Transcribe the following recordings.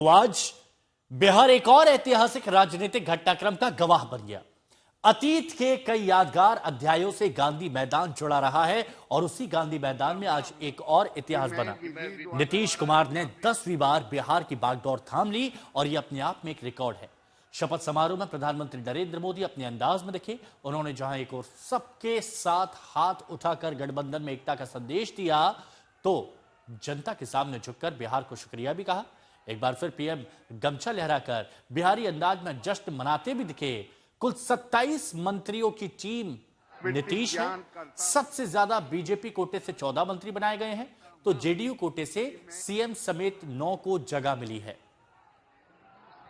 तो आज बिहार एक और ऐतिहासिक राजनीतिक घटनाक्रम का गवाह बन गया। अतीत के कई यादगार अध्यायों से गांधी मैदान जुड़ा रहा है और उसी गांधी मैदान में आज एक और इतिहास बना। नीतीश कुमार ने 10वीं बार बिहार की बागडोर थाम ली और यह अपने आप में एक रिकॉर्ड है। शपथ समारोह में प्रधानमंत्री नरेंद्र मोदी अपने अंदाज में दिखे। उन्होंने जहां एक और सबके साथ हाथ उठाकर गठबंधन में एकता का संदेश दिया, तो जनता के सामने झुककर बिहार को शुक्रिया भी कहा। एक बार फिर पीएम गमछा लहराकर बिहारी अंदाज में जश्न मनाते भी दिखे। कुल 27 मंत्रियों की टीम नीतीश है। सबसे ज्यादा बीजेपी कोटे से 14 मंत्री बनाए गए हैं, तो जेडीयू कोटे से सीएम समेत 9 को जगह मिली है।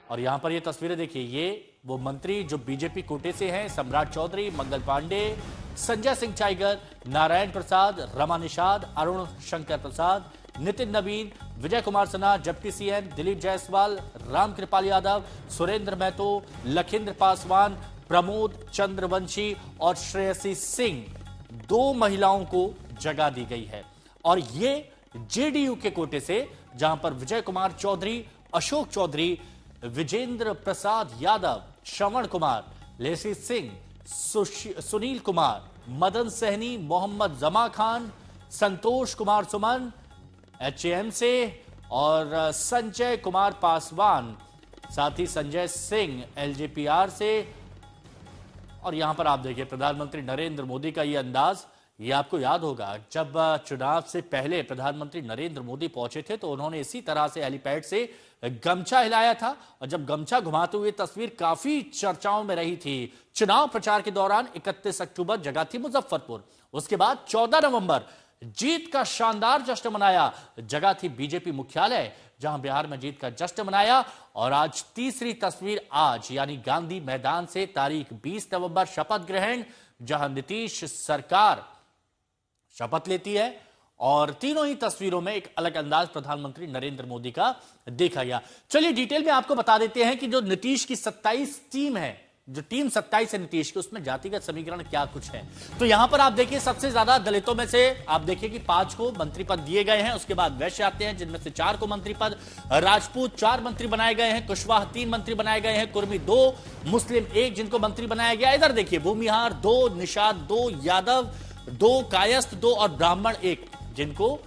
और यहां पर ये तस्वीरें देखिए, ये वो मंत्री जो बीजेपी कोटे से हैं: सम्राट चौधरी, मंगल पांडे, संजय सिंह टाइगर, नारायण प्रसाद, रमा निषाद, अरुण शंकर प्रसाद, नितिन नवीन, विजय कुमार सिन्हा, डिप्टी सीएम दिलीप जायसवाल, रामकृपाल यादव, सुरेंद्र महतो, लखिंद्र पासवान, प्रमोद चंद्रवंशी और श्रेयसी सिंह। 2 महिलाओं को जगह दी गई है। और ये जेडीयू के कोटे से, जहां पर विजय कुमार चौधरी, अशोक चौधरी, विजेंद्र प्रसाद यादव, श्रवण कुमार, लेसी सिंह, सुनील कुमार, मदन सहनी, मोहम्मद जमा खान, संतोष कुमार सुमन एचएम से, और संजय कुमार पासवान, साथ ही संजय सिंह एलजेपीआर से। और यहां पर आप देखिए प्रधानमंत्री नरेंद्र मोदी का यह अंदाज। ये आपको याद होगा, जब चुनाव से पहले प्रधानमंत्री नरेंद्र मोदी पहुंचे थे तो उन्होंने इसी तरह से हेलीपैड से गमछा हिलाया था। और जब गमछा घुमाते हुए तस्वीर काफी चर्चाओं में रही थी। चुनाव प्रचार के दौरान 31 अक्टूबर जगह थी मुजफ्फरपुर। उसके बाद 14 नवंबर जीत का शानदार जश्न मनाया, जगह थी बीजेपी मुख्यालय, जहां बिहार में जीत का जश्न मनाया। और आज तीसरी तस्वीर, आज यानी गांधी मैदान से तारीख 20 नवंबर शपथ ग्रहण, जहां नीतीश सरकार शपथ लेती है। और तीनों ही तस्वीरों में एक अलग अंदाज प्रधानमंत्री नरेंद्र मोदी का देखा गया। चलिए डिटेल में आपको बता देते हैं कि जो नीतीश की 27 टीम है, जो टीम 27 है नीतीश की, उसमें जातिगत समीकरण क्या कुछ है। तो यहां पर आप देखिए, सबसे ज्यादा दलितों में से आप देखिए कि 5 को मंत्री पद दिए गए हैं। उसके बाद वैश्य आते हैं, जिनमें से 4 को मंत्री पद, राजपूत 4 मंत्री बनाए गए हैं, कुशवाहा 3 मंत्री बनाए गए हैं, कुर्मी 2, मुस्लिम 1 जिनको मंत्री बनाया गया। इधर देखिए भूमिहार 2, निषाद 2, यादव 2, कायस्थ 2 और ब्राह्मण 1 जिनको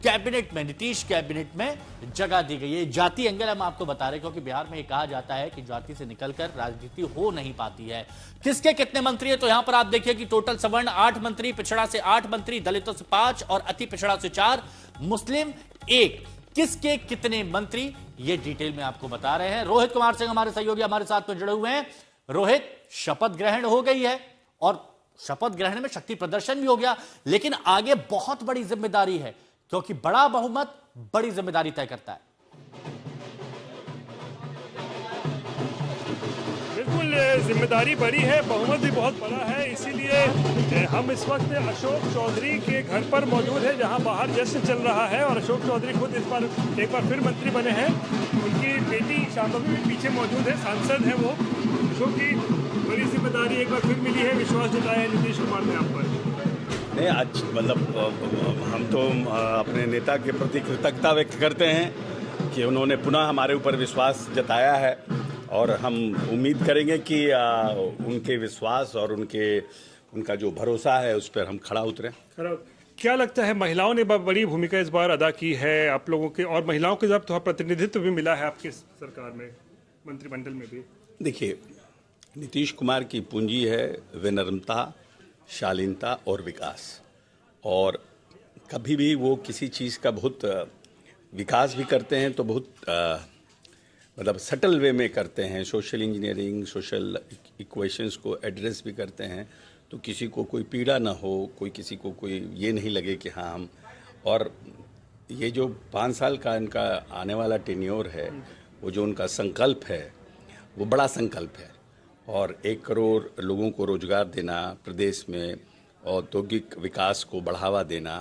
कैबिनेट में, नीतीश कैबिनेट में जगह दी गई है। जाति एंगल हम आपको बता रहे, क्योंकि बिहार में यह कहा जाता है कि जाति से निकलकर राजनीति हो नहीं पाती है। किसके कितने मंत्री है, तो यहां पर आप देखिए कि टोटल सवर्ण 8 मंत्री, पिछड़ा से 8 मंत्री, दलितों से 5 और अति पिछड़ा से 4, मुस्लिम 1। किसके कितने मंत्री, ये डिटेल में आपको बता रहे हैं। रोहित कुमार सिंह हमारे सहयोगी हमारे साथ में जुड़े हुए हैं। रोहित, शपथ ग्रहण हो गई है और शपथ ग्रहण में शक्ति प्रदर्शन भी हो गया, लेकिन आगे बहुत बड़ी जिम्मेदारी है, क्योंकि बड़ा बहुमत बड़ी जिम्मेदारी तय करता है। बिल्कुल, जिम्मेदारी बड़ी है, बहुमत भी बहुत बड़ा है। इसीलिए हम इस वक्त अशोक चौधरी के घर पर मौजूद हैं, जहां बाहर जश्न चल रहा है। और अशोक चौधरी खुद इस बार एक बार फिर मंत्री बने हैं। उनकी बेटी शांभवी भी पीछे मौजूद है, सांसद है वो। अशोक की बड़ी जिम्मेदारी एक बार फिर मिली है, विश्वास जताया है नीतीश कुमार ने आप पर। नहीं, आज मतलब हम तो अपने नेता के प्रति कृतज्ञता व्यक्त करते हैं कि उन्होंने पुनः हमारे ऊपर विश्वास जताया है। और हम उम्मीद करेंगे कि उनके विश्वास और उनका जो भरोसा है उस पर हम खड़ा उतरें। क्या लगता है, महिलाओं ने बड़ी भूमिका इस बार अदा की है आप लोगों के, और महिलाओं के जब थोड़ा प्रतिनिधित्व भी मिला है आपकी सरकार में, मंत्रिमंडल में भी? देखिए, नीतीश कुमार की पूंजी है विनम्रता, शालीनता और विकास। और कभी भी वो किसी चीज़ का बहुत विकास भी करते हैं तो बहुत मतलब सटल वे में करते हैं। सोशल इंजीनियरिंग, सोशल इक्वेशंस को एड्रेस भी करते हैं, तो किसी को कोई पीड़ा ना हो, कोई किसी को कोई ये नहीं लगे कि हाँ हम। और ये जो 5 साल का इनका आने वाला टेन्योर है, वो जो उनका संकल्प है वो बड़ा संकल्प है। और 1 करोड़ लोगों को रोजगार देना, प्रदेश में औद्योगिक विकास को बढ़ावा देना,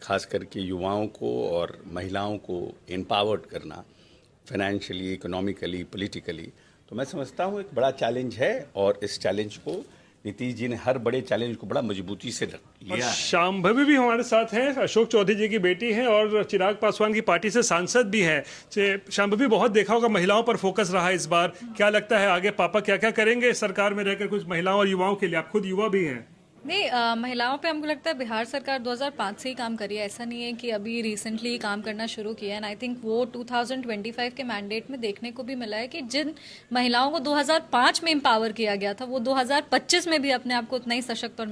खास करके युवाओं को और महिलाओं को एम्पावर्ड करना, फाइनेंशियली, इकोनॉमिकली, पॉलिटिकली, तो मैं समझता हूँ एक बड़ा चैलेंज है। और इस चैलेंज को नीतीश जी ने हर बड़े चैलेंज को बड़ा मजबूती से लिया है। शांभवी भी हमारे साथ हैं, अशोक चौधरी जी की बेटी हैं और चिराग पासवान की पार्टी से सांसद भी हैं। शांभवी, बहुत देखा होगा महिलाओं पर फोकस रहा है इस बार, क्या लगता है आगे पापा क्या क्या करेंगे सरकार में रहकर कुछ महिलाओं और युवाओं के लिए? आप खुद युवा भी हैं। नहीं, महिलाओं पे हमको लगता है बिहार सरकार 2005 से ही काम कर रही है, ऐसा नहीं है कि अभी रिसेंटली काम करना शुरू किया है। एंड आई थिंक वो 2025 के मैंडेट में देखने को भी मिला है कि जिन महिलाओं को 2005 में एम्पावर किया गया था वो 2025 में भी अपने आप को उतना ही सशक्त और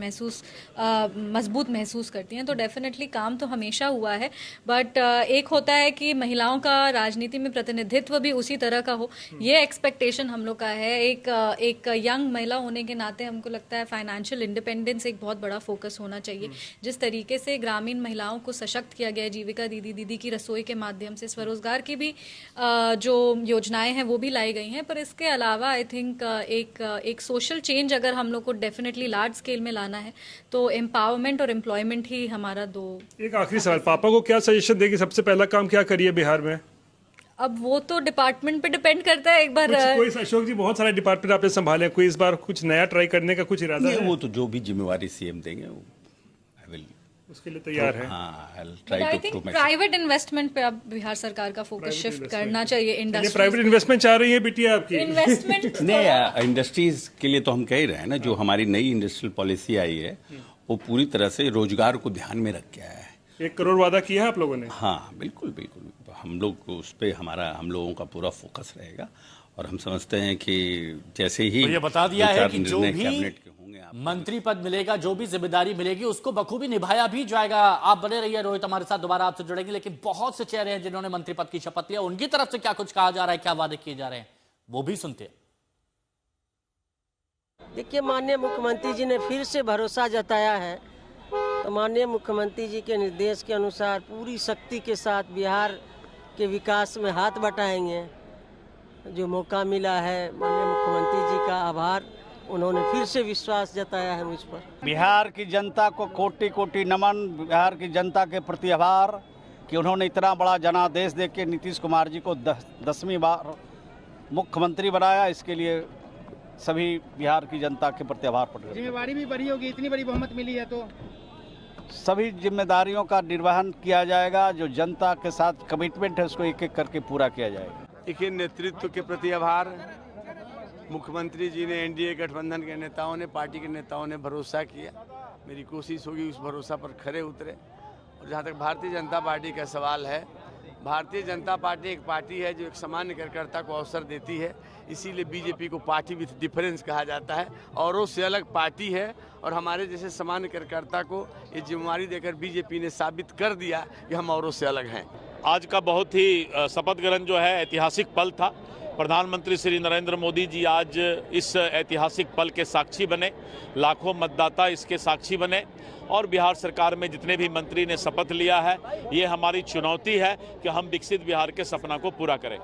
मजबूत महसूस करती हैं। तो डेफिनेटली काम तो हमेशा हुआ है, बट एक होता है कि महिलाओं का राजनीति में प्रतिनिधित्व भी उसी तरह का हो, ये एक्सपेक्टेशन हम लोग का है। एक यंग महिला होने के नाते हमको लगता है फाइनेंशियल इंडिपेंडेंस एक बहुत बड़ा फोकस होना चाहिए। जिस तरीके से ग्रामीण महिलाओं को सशक्त किया गया है, जीविका दीदी की रसोई के माध्यम से स्वरोजगार की भी जो योजनाएं हैं वो भी लाई गई हैं, पर इसके अलावा आई थिंक एक सोशल चेंज अगर हम लोग को डेफिनेटली लार्ज स्केल में लाना है तो एम्पावरमेंट और एम्प्लॉयमेंट ही हमारा दो। एक आखिरी सवाल, पापा को क्या सजेशन देगी, सबसे पहला काम क्या करिए बिहार में? अब वो तो डिपार्टमेंट पे डिपेंड करता है। एक बार कोई अशोक जी बहुत सारे डिपार्टमेंट आपने संभाले, कोई इस बार कुछ नया ट्राई करने का कुछ इरादा है? वो तो जो भी जिम्मेवारी सीएम देंगे वो आई विल उसके लिए तैयार है। आई थिंक प्राइवेट इन्वेस्टमेंट पे अब बिहार सरकार का फोकस शिफ्ट करना चाहिए। इंडस्ट्री प्राइवेट इन्वेस्टमेंट चाह रही है बिटिया आपकी? इन्वेस्टमेंट नहीं, इंडस्ट्रीज के लिए तो हम कह ही रहे हैं ना, जो हमारी नई इंडस्ट्रियल पॉलिसी आई है वो पूरी तरह से रोजगार को ध्यान में रख के आया है। 1 करोड़ वादा किया है आप लोगों ने? हाँ बिल्कुल बिल्कुल, हम लोग उस पर हम लोगों का पूरा फोकस रहेगा और हम समझते हैं कि जैसे ही तो ये बता दिया है कि जो भी कैबिनेट के होंगे मंत्री पद मिलेगा, जो भी जिम्मेदारी मिलेगी उसको बखूबी निभाया भी जाएगा। आप बने रहिए रोहित, हमारे साथ दोबारा आपसे जुड़ेंगे। लेकिन बहुत से चेहरे हैं जिन्होंने मंत्री पद की शपथ लिया, उनकी तरफ से क्या कुछ कहा जा रहा है, क्या वादे किए जा रहे हैं, वो भी सुनते हैं। देखिए, माननीय मुख्यमंत्री जी ने फिर से भरोसा जताया है, तो माननीय मुख्यमंत्री जी के निर्देश के अनुसार पूरी शक्ति के साथ बिहार के विकास में हाथ बटाएंगे। जो मौका मिला है, माननीय मुख्यमंत्री जी का आभार, उन्होंने फिर से विश्वास जताया है मुझ पर। बिहार की जनता को कोटि कोटि नमन, बिहार की जनता के प्रति आभार कि उन्होंने इतना बड़ा जनादेश दे के नीतीश कुमार जी को 10वीं बार मुख्यमंत्री बनाया। इसके लिए सभी बिहार की जनता के प्रति आभार प्रकट। जिम्मेवारी भी बड़ी होगी, इतनी बड़ी बहुमत मिली है तो सभी जिम्मेदारियों का निर्वहन किया जाएगा। जो जनता के साथ कमिटमेंट है उसको एक एक करके पूरा किया जाएगा। देखिए, नेतृत्व के प्रति आभार। मुख्यमंत्री जी ने, एनडीए गठबंधन के नेताओं ने, पार्टी के नेताओं ने भरोसा किया। मेरी कोशिश होगी उस भरोसा पर खरे उतरे। और जहाँ तक भारतीय जनता पार्टी का सवाल है, भारतीय जनता पार्टी एक पार्टी है जो एक सामान्य कार्यकर्ता को अवसर देती है, इसीलिए बीजेपी को पार्टी विथ डिफरेंस कहा जाता है। औरों से अलग पार्टी है और हमारे जैसे सामान्य कार्यकर्ता को ये जिम्मेवारी देकर बीजेपी ने साबित कर दिया कि हम औरों से अलग हैं। आज का बहुत ही शपथ ग्रहण जो है ऐतिहासिक पल था। प्रधानमंत्री श्री नरेंद्र मोदी जी आज इस ऐतिहासिक पल के साक्षी बने, लाखों मतदाता इसके साक्षी बने और बिहार सरकार में जितने भी मंत्री ने शपथ लिया है, ये हमारी चुनौती है कि हम विकसित बिहार के सपना को पूरा करें।